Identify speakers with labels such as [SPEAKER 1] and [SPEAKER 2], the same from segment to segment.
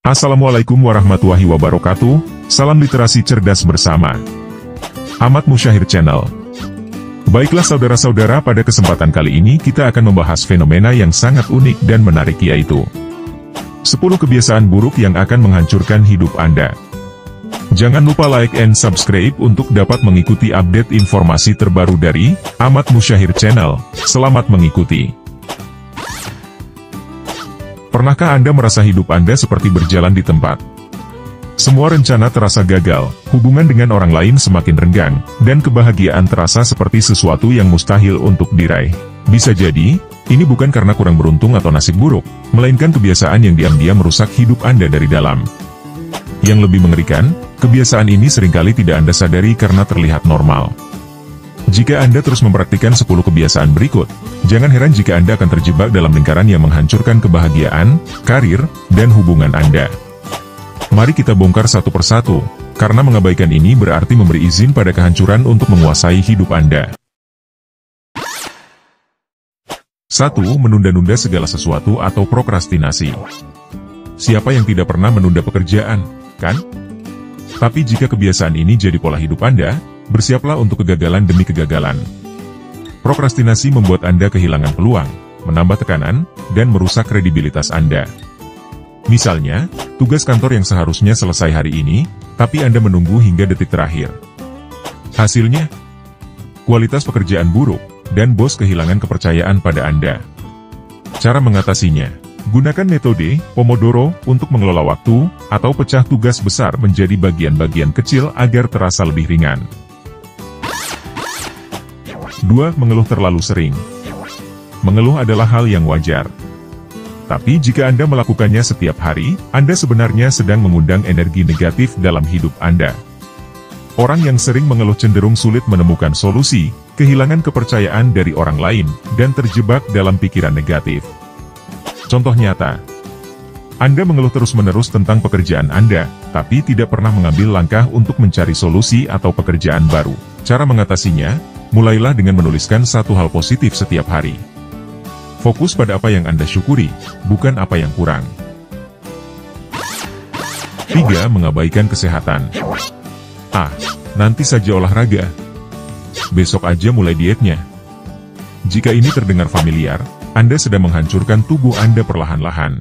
[SPEAKER 1] Assalamualaikum warahmatullahi wabarakatuh, salam literasi cerdas bersama Ahmad Musyahir Channel. Baiklah saudara-saudara, pada kesempatan kali ini kita akan membahas fenomena yang sangat unik dan menarik, yaitu 10 kebiasaan buruk yang akan menghancurkan hidup Anda. Jangan lupa like and subscribe untuk dapat mengikuti update informasi terbaru dari Ahmad Musyahir Channel. Selamat mengikuti. Pernahkah Anda merasa hidup Anda seperti berjalan di tempat? Semua rencana terasa gagal, hubungan dengan orang lain semakin renggang, dan kebahagiaan terasa seperti sesuatu yang mustahil untuk diraih. Bisa jadi, ini bukan karena kurang beruntung atau nasib buruk, melainkan kebiasaan yang diam-diam merusak hidup Anda dari dalam. Yang lebih mengerikan, kebiasaan ini seringkali tidak Anda sadari karena terlihat normal. Jika Anda terus mempraktikkan 10 kebiasaan berikut, jangan heran jika Anda akan terjebak dalam lingkaran yang menghancurkan kebahagiaan, karir, dan hubungan Anda. Mari kita bongkar satu persatu, karena mengabaikan ini berarti memberi izin pada kehancuran untuk menguasai hidup Anda. 1. Menunda-nunda segala sesuatu atau prokrastinasi. Siapa yang tidak pernah menunda pekerjaan, kan? Tapi jika kebiasaan ini jadi pola hidup Anda, bersiaplah untuk kegagalan demi kegagalan. Prokrastinasi membuat Anda kehilangan peluang, menambah tekanan, dan merusak kredibilitas Anda. Misalnya, tugas kantor yang seharusnya selesai hari ini, tapi Anda menunggu hingga detik terakhir. Hasilnya, kualitas pekerjaan buruk, dan bos kehilangan kepercayaan pada Anda. Cara mengatasinya: gunakan metode Pomodoro untuk mengelola waktu, atau pecah tugas besar menjadi bagian-bagian kecil agar terasa lebih ringan. 2. Mengeluh terlalu sering. Mengeluh adalah hal yang wajar. Tapi jika Anda melakukannya setiap hari, Anda sebenarnya sedang mengundang energi negatif dalam hidup Anda. Orang yang sering mengeluh cenderung sulit menemukan solusi, kehilangan kepercayaan dari orang lain, dan terjebak dalam pikiran negatif. Contoh nyata, Anda mengeluh terus-menerus tentang pekerjaan Anda, tapi tidak pernah mengambil langkah untuk mencari solusi atau pekerjaan baru. Cara mengatasinya, mulailah dengan menuliskan satu hal positif setiap hari. Fokus pada apa yang Anda syukuri, bukan apa yang kurang. 3. Mengabaikan kesehatan. Nanti saja olahraga. Besok aja mulai dietnya. Jika ini terdengar familiar, Anda sedang menghancurkan tubuh Anda perlahan-lahan.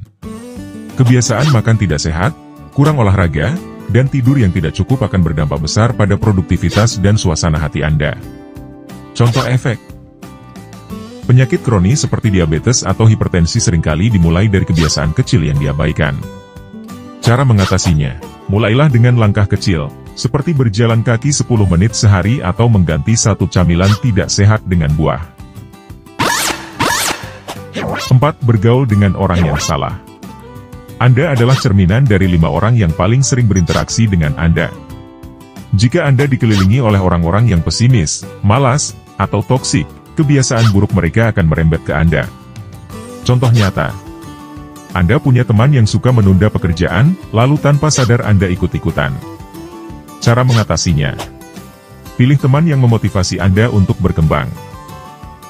[SPEAKER 1] Kebiasaan makan tidak sehat, kurang olahraga, dan tidur yang tidak cukup akan berdampak besar pada produktivitas dan suasana hati Anda. Contoh efek: penyakit kronis seperti diabetes atau hipertensi seringkali dimulai dari kebiasaan kecil yang diabaikan. Cara mengatasinya: mulailah dengan langkah kecil, seperti berjalan kaki 10 menit sehari atau mengganti satu camilan tidak sehat dengan buah. 4. Bergaul dengan orang yang salah. Anda adalah cerminan dari 5 orang yang paling sering berinteraksi dengan Anda. Jika Anda dikelilingi oleh orang-orang yang pesimis, malas, atau toksik, kebiasaan buruk mereka akan merembet ke Anda. Contoh nyata, Anda punya teman yang suka menunda pekerjaan, lalu tanpa sadar Anda ikut-ikutan. Cara mengatasinya: pilih teman yang memotivasi Anda untuk berkembang.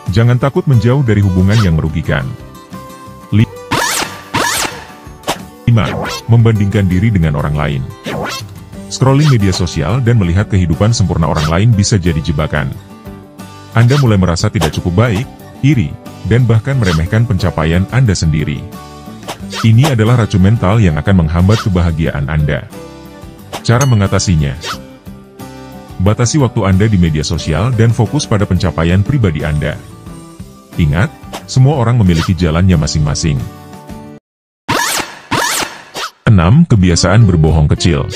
[SPEAKER 1] Jangan takut menjauh dari hubungan yang merugikan. 5. Membandingkan diri dengan orang lain. Scrolling media sosial dan melihat kehidupan sempurna orang lain bisa jadi jebakan. Anda mulai merasa tidak cukup baik, iri, dan bahkan meremehkan pencapaian Anda sendiri. Ini adalah racun mental yang akan menghambat kebahagiaan Anda. Cara mengatasinya: batasi waktu Anda di media sosial dan fokus pada pencapaian pribadi Anda. Ingat, semua orang memiliki jalannya masing-masing. 6. Kebiasaan berbohong kecil.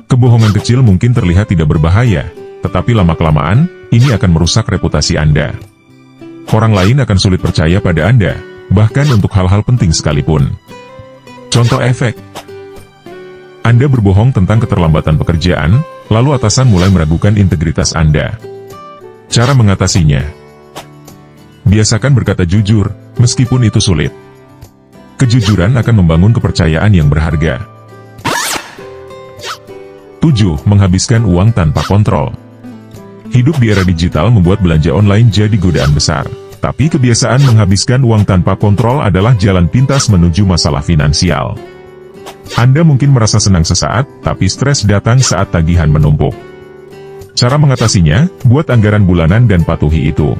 [SPEAKER 1] Kebohongan kecil mungkin terlihat tidak berbahaya, tetapi lama-kelamaan, ini akan merusak reputasi Anda. Orang lain akan sulit percaya pada Anda, bahkan untuk hal-hal penting sekalipun. Contoh efek: Anda berbohong tentang keterlambatan pekerjaan, lalu atasan mulai meragukan integritas Anda. Cara mengatasinya: biasakan berkata jujur, meskipun itu sulit. Kejujuran akan membangun kepercayaan yang berharga. 7. Menghabiskan uang tanpa kontrol. Hidup di era digital membuat belanja online jadi godaan besar. Tapi kebiasaan menghabiskan uang tanpa kontrol adalah jalan pintas menuju masalah finansial. Anda mungkin merasa senang sesaat, tapi stres datang saat tagihan menumpuk. Cara mengatasinya, buat anggaran bulanan dan patuhi itu.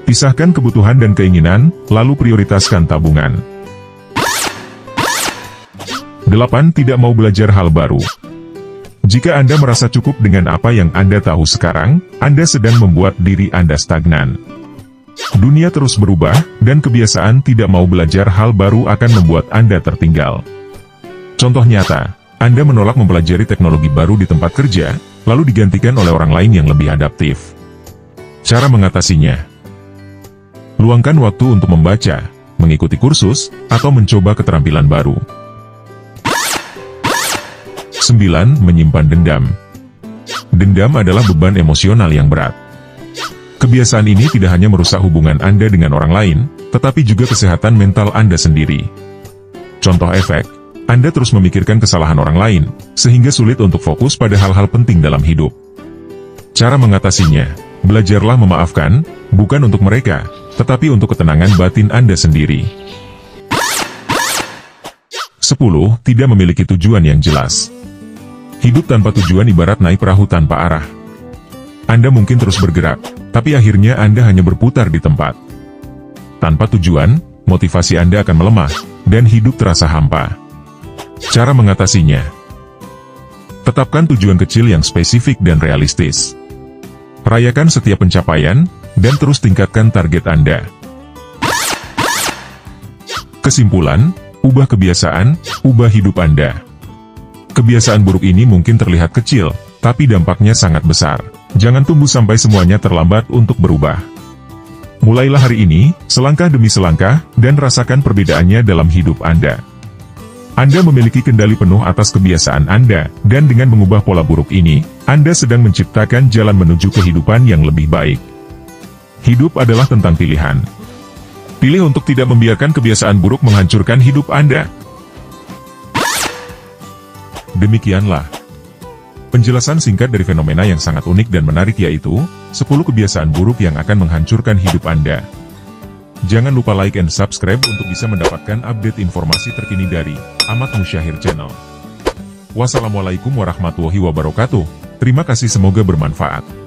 [SPEAKER 1] Pisahkan kebutuhan dan keinginan, lalu prioritaskan tabungan. 8. Tidak mau belajar hal baru. Jika Anda merasa cukup dengan apa yang Anda tahu sekarang, Anda sedang membuat diri Anda stagnan. Dunia terus berubah, dan kebiasaan tidak mau belajar hal baru akan membuat Anda tertinggal. Contoh nyata, Anda menolak mempelajari teknologi baru di tempat kerja, lalu digantikan oleh orang lain yang lebih adaptif. Cara mengatasinya: luangkan waktu untuk membaca, mengikuti kursus, atau mencoba keterampilan baru. 9. Menyimpan dendam. Dendam adalah beban emosional yang berat. Kebiasaan ini tidak hanya merusak hubungan Anda dengan orang lain, tetapi juga kesehatan mental Anda sendiri. Contoh efek, Anda terus memikirkan kesalahan orang lain, sehingga sulit untuk fokus pada hal-hal penting dalam hidup. Cara mengatasinya: belajarlah memaafkan, bukan untuk mereka, tetapi untuk ketenangan batin Anda sendiri. 10. Tidak memiliki tujuan yang jelas. Hidup tanpa tujuan ibarat naik perahu tanpa arah. Anda mungkin terus bergerak, tapi akhirnya Anda hanya berputar di tempat. Tanpa tujuan, motivasi Anda akan melemah, dan hidup terasa hampa. Cara mengatasinya: tetapkan tujuan kecil yang spesifik dan realistis. Rayakan setiap pencapaian, dan terus tingkatkan target Anda. Kesimpulan, ubah kebiasaan, ubah hidup Anda. Kebiasaan buruk ini mungkin terlihat kecil, tapi dampaknya sangat besar. Jangan tunggu sampai semuanya terlambat untuk berubah. Mulailah hari ini, selangkah demi selangkah, dan rasakan perbedaannya dalam hidup Anda. Anda memiliki kendali penuh atas kebiasaan Anda, dan dengan mengubah pola buruk ini, Anda sedang menciptakan jalan menuju kehidupan yang lebih baik. Hidup adalah tentang pilihan. Pilih untuk tidak membiarkan kebiasaan buruk menghancurkan hidup Anda. Demikianlah penjelasan singkat dari fenomena yang sangat unik dan menarik, yaitu 10 kebiasaan buruk yang akan menghancurkan hidup Anda. Jangan lupa like and subscribe untuk bisa mendapatkan update informasi terkini dari Ahmad Musyahir Channel. Wassalamualaikum warahmatullahi wabarakatuh. Terima kasih, semoga bermanfaat.